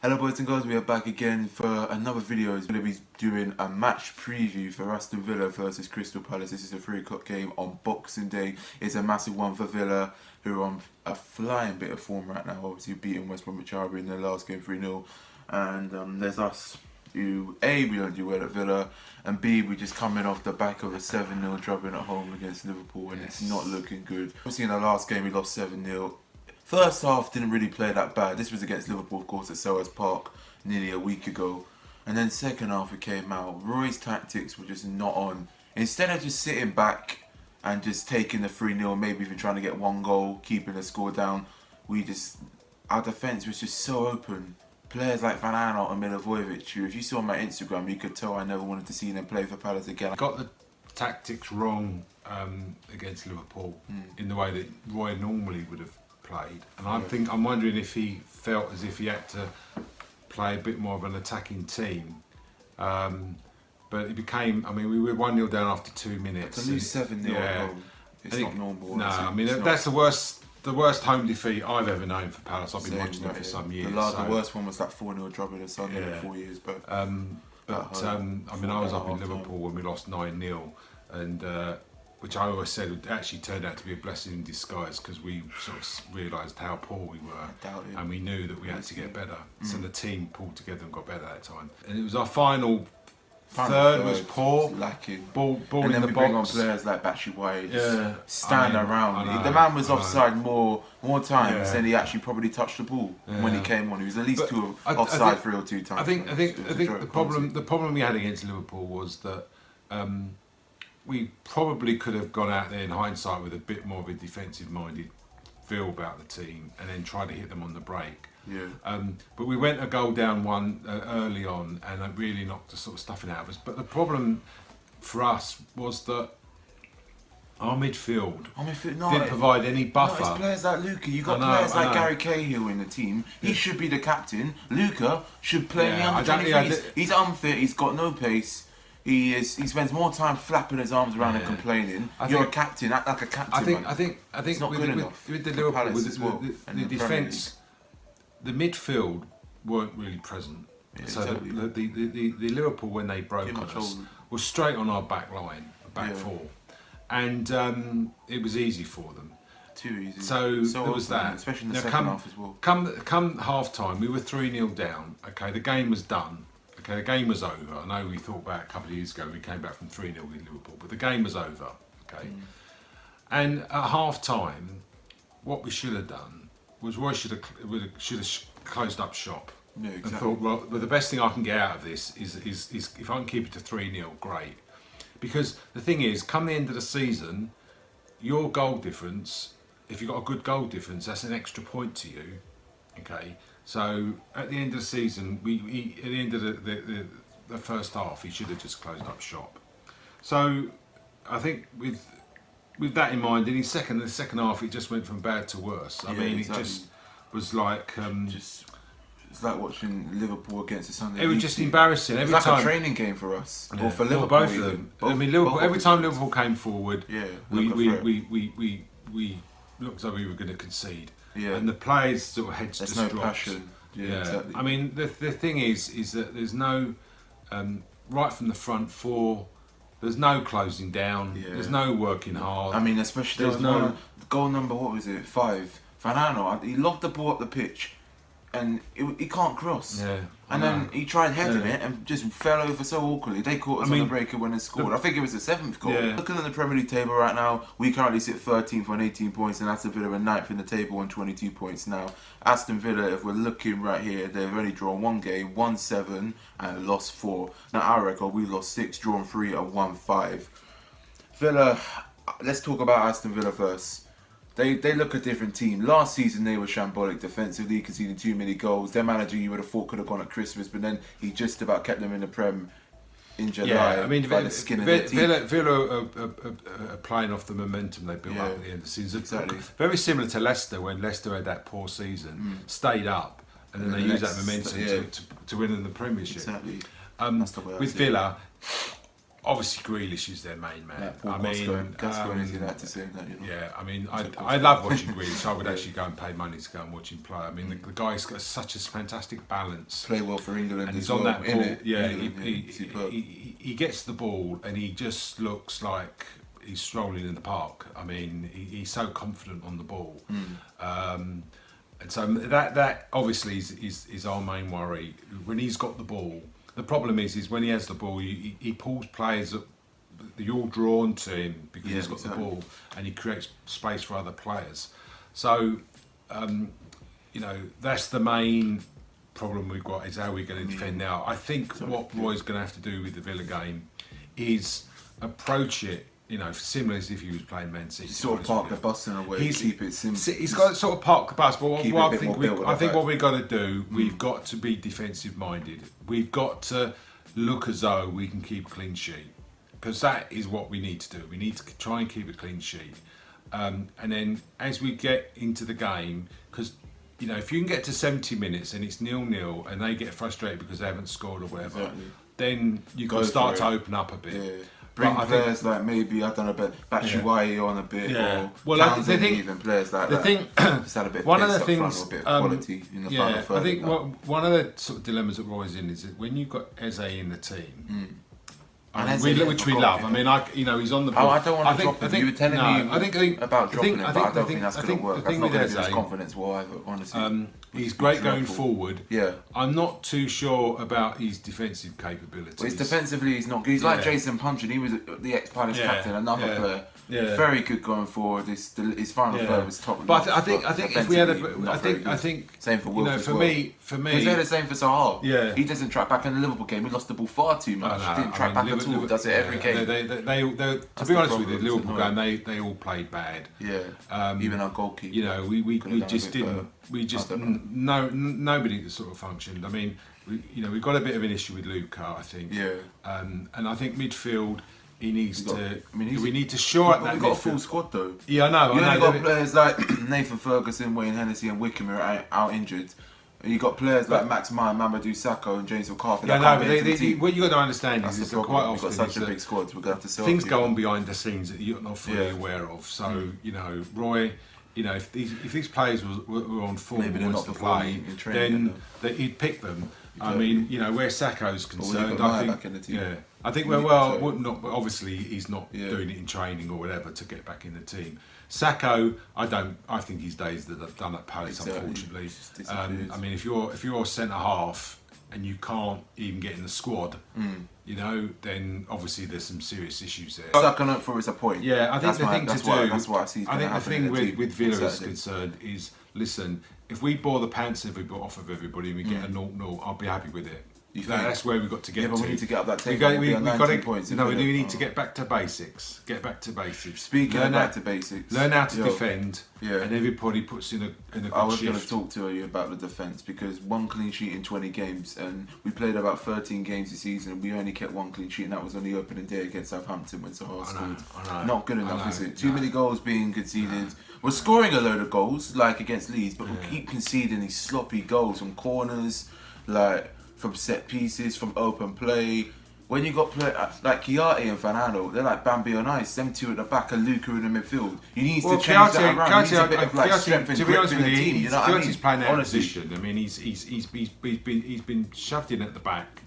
Hello boys and girls, we are back again for another video. It's going to be doing a match preview for Aston Villa versus Crystal Palace. This is a 3 o'clock game on Boxing Day. It's a massive one for Villa, who are on a flying bit of form right now. Obviously beating West Bromwich Albion in their last game 3-0. And there's us, who A, we don't do well at Villa, and B, we just coming off the back of a 7-0 drubbing at home against Liverpool, and it's not looking good. Obviously in the last game we lost 7-0. First half didn't really play that bad. This was against Liverpool, of course, at Selhurst Park nearly a week ago. And then second half it came out. Roy's tactics were just not on. Instead of just sitting back and just taking the 3-0, maybe even trying to get one goal, keeping the score down, our defence was just so open. Players like Van Aanholt and Milivojevic, who, if you saw my Instagram, you could tell I never wanted to see them play for Palace again. Got the tactics wrong against Liverpool in the way that Roy normally would have played, and I'm wondering if he felt as if he had to play a bit more of an attacking team, but it became, I mean, we were 1-0 down after 2 minutes. To lose 7-0 at home, it's not normal. No, I mean, that's the worst home defeat I've ever known for Palace. I've been watching it for some years. The worst one was that 4-0 drubbing at Sunday in 4 years. But I mean, I was up in Liverpool when we lost 9-0, and which I always said would actually turned out to be a blessing in disguise, because we sort of realised how poor we were, and we knew that we had to get better. So the team pulled together and got better that time. And it was our final third was poor, lacking. Ball and in then the we box. bring on players like Batshuayi, stand around. The man was offside more times than he actually probably touched the ball when he came on. He was at least offside 3 or 2 times. I think the problem we had against Liverpool was that we probably could have gone out there in hindsight with a bit more of a defensive-minded feel about the team, and then tried to hit them on the break. But we went a goal down one early on, and it really knocked the sort of stuffing out of us. But the problem for us was that our midfield didn't provide any buffer. No, it's players like Luca. You got players like Gary Cahill in the team. He should be the captain. Luca should play in the under-23s. He's unfit. He's got no pace. He spends more time flapping his arms around and complaining. You're a captain. Act like a captain. I think it's not good enough. With the Liverpool, the defence, the midfield weren't really present. So the Liverpool, when they broke on us, was straight on our back line, back four, and it was easy for them. Too easy. So there was that, especially in the second half as well. Come half time, we were 3-0 down. Okay, the game was done. Okay, the game was over. I know we thought about a couple of years ago we came back from 3-0 with Liverpool, but the game was over. Okay, and at half time, what we should have done was Roy should have closed up shop. Yeah, exactly. And thought, well, the best thing I can get out of this is if I can keep it to 3-0, great. Because the thing is, come the end of the season, your goal difference, if you've got a good goal difference, that's an extra point to you. Okay. So at the end of the season, at the end of the first half, he should have just closed up shop. So I think with that in mind, in the second half, it just went from bad to worse. I mean, exactly. It just was like it's like watching Liverpool against the Sunday. It was just embarrassing every time. It's like a training game for us, or for Liverpool. Both of them. I mean, Liverpool. Every time Liverpool came forward, we looked as though we were going to concede. And the players' sort of heads just dropped. There's no passion. Yeah, exactly. I mean, the thing is that there's no right from the front four. There's no closing down. There's no working hard. I mean, especially there's no goal number. What was it? 5. Van Aanholt. He lobbed the ball up the pitch, and he can't cross. And then he tried heading it and just fell over so awkwardly. They caught us on the break and went and scored. I think it was the 7th goal. Looking at the Premier League table right now, we currently sit 13th on 18 points, and that's a bit of a 9th in the table on 22 points now. Aston Villa, if we're looking right here, they've only drawn 1 game, won 7 and lost 4. Now our record, we lost 6, drawn 3 and won 5. Villa, let's talk about Aston Villa first. They look a different team. Last season they were shambolic defensively, conceding too many goals. Their manager, you would have thought, could have gone at Christmas, but then he just about kept them in the Prem in July. I mean, by the skin of their teeth. Villa are playing off the momentum they built up at the end of the season. Exactly. Very similar to Leicester, when Leicester had that poor season, stayed up, and then they used that momentum to win in the Premiership. Exactly. With Villa, obviously Grealish is their main man. Paul I mean, Gascoigne, as you like to say that, you know. yeah, I mean, I love watching Grealish. I would actually go and pay money to go and watch him play. I mean, the guy's got such a fantastic balance. Play well for England, and he's as on well, that ball. Yeah, superb. he gets the ball and he just looks like he's strolling in the park. I mean, he's so confident on the ball. And so that obviously is our main worry. When he's got the ball, the problem is when he has the ball, he pulls players that you're all drawn to him because he's got the ball, and he creates space for other players. So, you know, that's the main problem we've got, is how we're going to defend now. I think what Roy's going to have to do with the Villa game is approach it, you know, similar as if he was playing Man City. Sort of park the bus in a way, keep it simple. He's got to sort of park the bus, but I think what we've got to do, we've got to be defensive minded. We've got to look as though we can keep a clean sheet, because that is what we need to do. We need to try and keep a clean sheet. And then as we get into the game, because, you know, if you can get to 70 minutes and it's 0-0 and they get frustrated because they haven't scored or whatever, then you can start to open up a bit. Yeah. Bring players like maybe, I don't know, but Batshuayi on a bit, or Townsend, even players like that. Just had a bit of one of the pace things, up front, or a bit of quality in the final third. I think one of the sort of dilemmas that Roy's in is that when you've got Eze in the team, which we love. I mean, you know, he's on the ball. I don't want to drop him. You were telling me about dropping him, but I don't think that's going to work. That's not going to give us confidence whatsoever, honestly. He's great going forward. Yeah. I'm not too sure about his defensive capabilities. Well, defensively, he's not good. He's like Jason Puncheon. He was the ex-Palace captain, another player. Yeah. Very good going forward. His final third was top. But I think if we had I think same for Wolf, for me, because they're the same for Zaha. Yeah. He doesn't track back in the Liverpool game. He lost the ball far too much. Didn't track back at all. Does it every game. To be honest with you, the Liverpool game, they all played bad. Yeah. Even our goalkeeper. You know, we just didn't. We just nobody sort of functioned. I mean, we've got a bit of an issue with Luca, I think. Yeah. And I think midfield, he needs to. We need to shore up that. We've got a full squad though. Yeah, I know. You only got players like Nathan Ferguson, Wayne Hennessy, and Wickham are out injured. You got players like Max Meyer, Mamadou Sakho, and James McCarthy. Yeah, no, but what you got to understand is that quite often we've got such a big squad. We're going to have to sell things go on behind the scenes that you're not fully aware of. So you know, Roy. You know, if these players were on form and wanted to play, then he'd pick them. Exactly. I mean, you know, where Sakho's concerned, I think not obviously he's not doing it in training or whatever to get back in the team. Sakho, I think his days that have done at Palace, unfortunately. I mean, if you're centre half and you can't even get in the squad, you know, then obviously there's some serious issues there. Sucking up for is a point. Yeah, I think that's what I see. I think the thing with Villa is concerned is, listen, if we bore the pants off of everybody and we get a 0-0, I'll be happy with it. That's where we've got to get to. Yeah, but we need to get up that table. We need to get back to basics. Speaking of back to basics, learn how to defend, and everybody puts in a good I was shift. going to talk to you about the defence, because one clean sheet in 20 games, and we played about 13 games this season, and we only kept one clean sheet, and that was on the opening day against Southampton when Zaha scored. Not good enough, is it? Too many goals being conceded. We're scoring a load of goals, like against Leeds, but we keep conceding these sloppy goals from corners, like from set pieces, from open play. When you got play like Chiarte and Fernando, they're like Bambi on ice. Them two at the back and Luca in the midfield. You need to change that around. He needs a bit of like strength and grip in the team. You know what I mean? Chiarte's playing out of position. I mean, he's been shoved in at the back.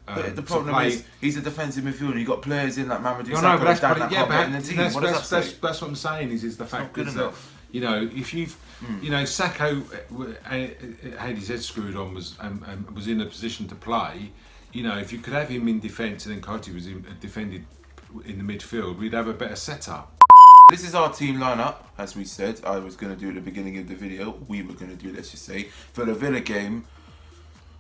But the problem is he's a defensive midfielder. You got players in like Mamadou Sakho that can't get in the team. What does that say? That's what I'm saying. Is the fact that you know, if you've you know, Sakho had his head screwed on, was in a position to play. You know, if you could have him in defence and then Cote was defended in the midfield, we'd have a better setup. This is our team lineup, as we said. I was going to do at the beginning of the video. We were going to do, let's just say, for the Villa game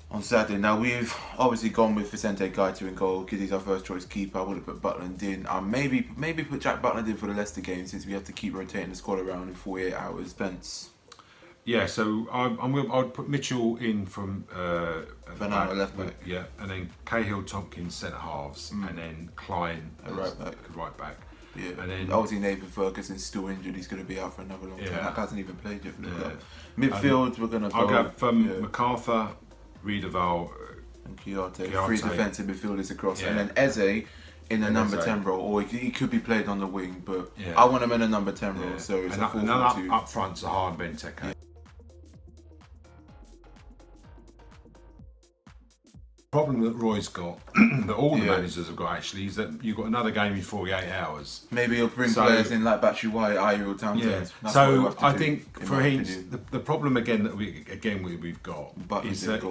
on Saturday. Now, we've obviously gone with Vicente Gaita in goal because he's our first choice keeper. I would have put Butland in. Maybe put Jack Butland in for the Leicester game, since we have to keep rotating the squad around in 48 hours. Spence. Yeah, so I'd put Mitchell in from Fernando left back. Yeah, and then Cahill, Tompkins centre halves, and then Klein right back. Yeah, and then obviously Nathan Ferguson's still injured. He's going to be out for another long time. That hasn't even played yet for the club. Midfield, we're going to go. I'll go MacArthur, Riedewald, and Chiarte. Three defensive midfielders across, and then Eze in a number 10 role, or he could be played on the wing, but I want him in a number 10 role, so it's a 4-4-2. Up front, Zaha and Benteke. Yeah. The problem that Roy's got, that all the managers have got actually, is that you've got another game in 48 hours. Maybe he'll bring players in like Batshuayi, Ayew, or Townsend. Yeah. So I think for him, the problem again that we've got is that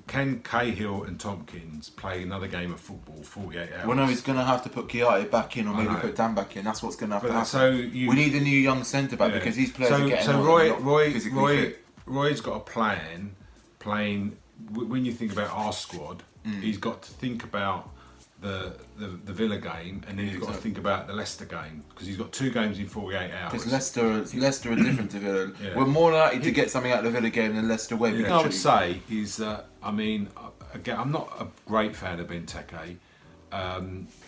can Cahill and Tompkins play another game of football 48 hours? Well, no, he's going to have to put Chiarte back in, or maybe put Dan back in. That's what's going to have to happen. We need a new young centre back because these players are getting on. Roy's got a plan playing. When you think about our squad, he's got to think about the Villa game, and then he's got to think about the Leicester game, because he's got 2 games in 48 hours. Because Leicester are different to Villa. We're more likely to get something out of the Villa game than Leicester away. The thing I would say is that, I mean, again, I'm not a great fan of Benteke,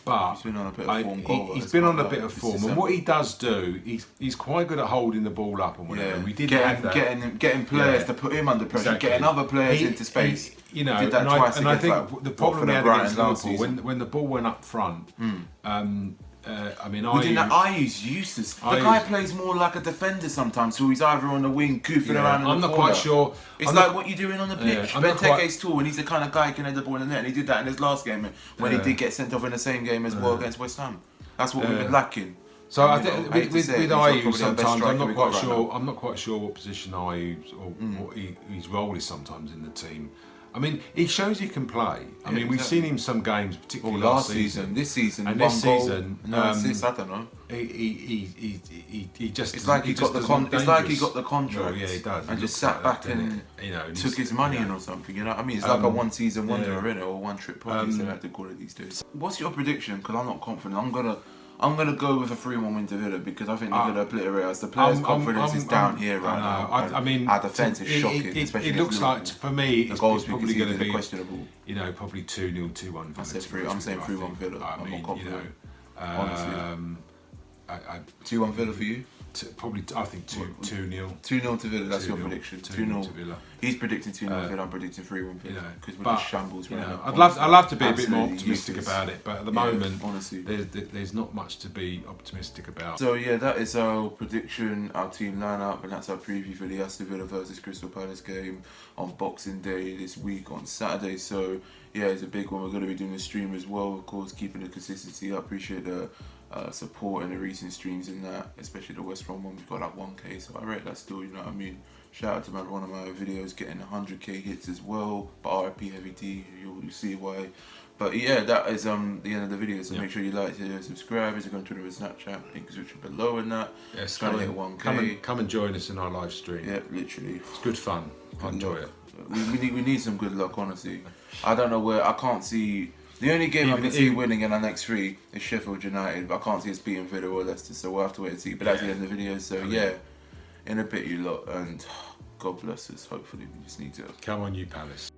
but he's been on a bit of form. He's been on a bit of form, and what he does do, he's quite good at holding the ball up and whatever. We didn't have that. Getting players to put him under pressure, getting other players into space. You know, did that twice and I think the problem we had against Liverpool, when the ball went up front, I mean, Ayew's useless. The guy plays more like a defender sometimes, so he's either on the wing, goofing around in the corner. I'm not quite sure. It's like what you're doing on the pitch. Benteke's tall, and he's the kind of guy who can head the ball in the net, and he did that in his last game when he did get sent off in the same game as well against West Ham. That's what we've been lacking. So I think with Ayew sometimes I'm not quite sure what position Ayew or what his role is sometimes in the team. I mean, he shows he can play. I mean, we've seen him some games, particularly last season, this season, and this season. No assist, I don't know. He just. It's like he got the contract. Oh, yeah, he does. And just sat back and took his money in or something. You know what I mean? It's like a one-season wonder in it, or one-trip pony, so they like to call it these days. What's your prediction? Because I'm not confident. I'm gonna go with a 3-1 win to Villa, because I think they're gonna obliterate us. The players' confidence is down here right now. I mean, our defence is shocking. It looks like, for me, the goals probably going to be questionable. You know, probably 2-0, 2-1. I'm saying 3-1 Villa. I'm not confident. Honestly, 2-1 Villa for you? Probably, I think 2-0. 2-0 to Villa, that's your prediction. 2-0 to Villa. He's predicting 2-0 Villa, I'm predicting 3-1 Villa. Because we're just shambles right now. I'd love to be a bit more optimistic about it, but at the moment, honestly, there's not much to be optimistic about. So yeah, that is our prediction, our team lineup, and that's our preview for the Aston Villa versus Crystal Palace game on Boxing Day this week on Saturday. So yeah, it's a big one. We're going to be doing a stream as well, of course, keeping the consistency. I appreciate the support and the recent streams in that, especially the West Brom one. We've got like 1k, so I rate that still, you know what I mean. Shout out to one of my videos getting 100k hits as well, but RIP Heavy D, you'll see why. But yeah, that is the end of the video, so make sure you like, share, subscribe. As you're going to Twitter and Snapchat, link is below in that. Yes, trying to hit 1k. Come and join us in our live stream. Yeah, literally. It's good fun. I enjoy it. We need some good luck, honestly. I don't know where, I can't see. The only game I can see winning in our next 3 is Sheffield United, but I can't see us beating Villa or Leicester, so we'll have to wait and see. But that's the end of the video, so yeah, in a bit you lot, and God bless us, hopefully we just need to. Come on, you Palace.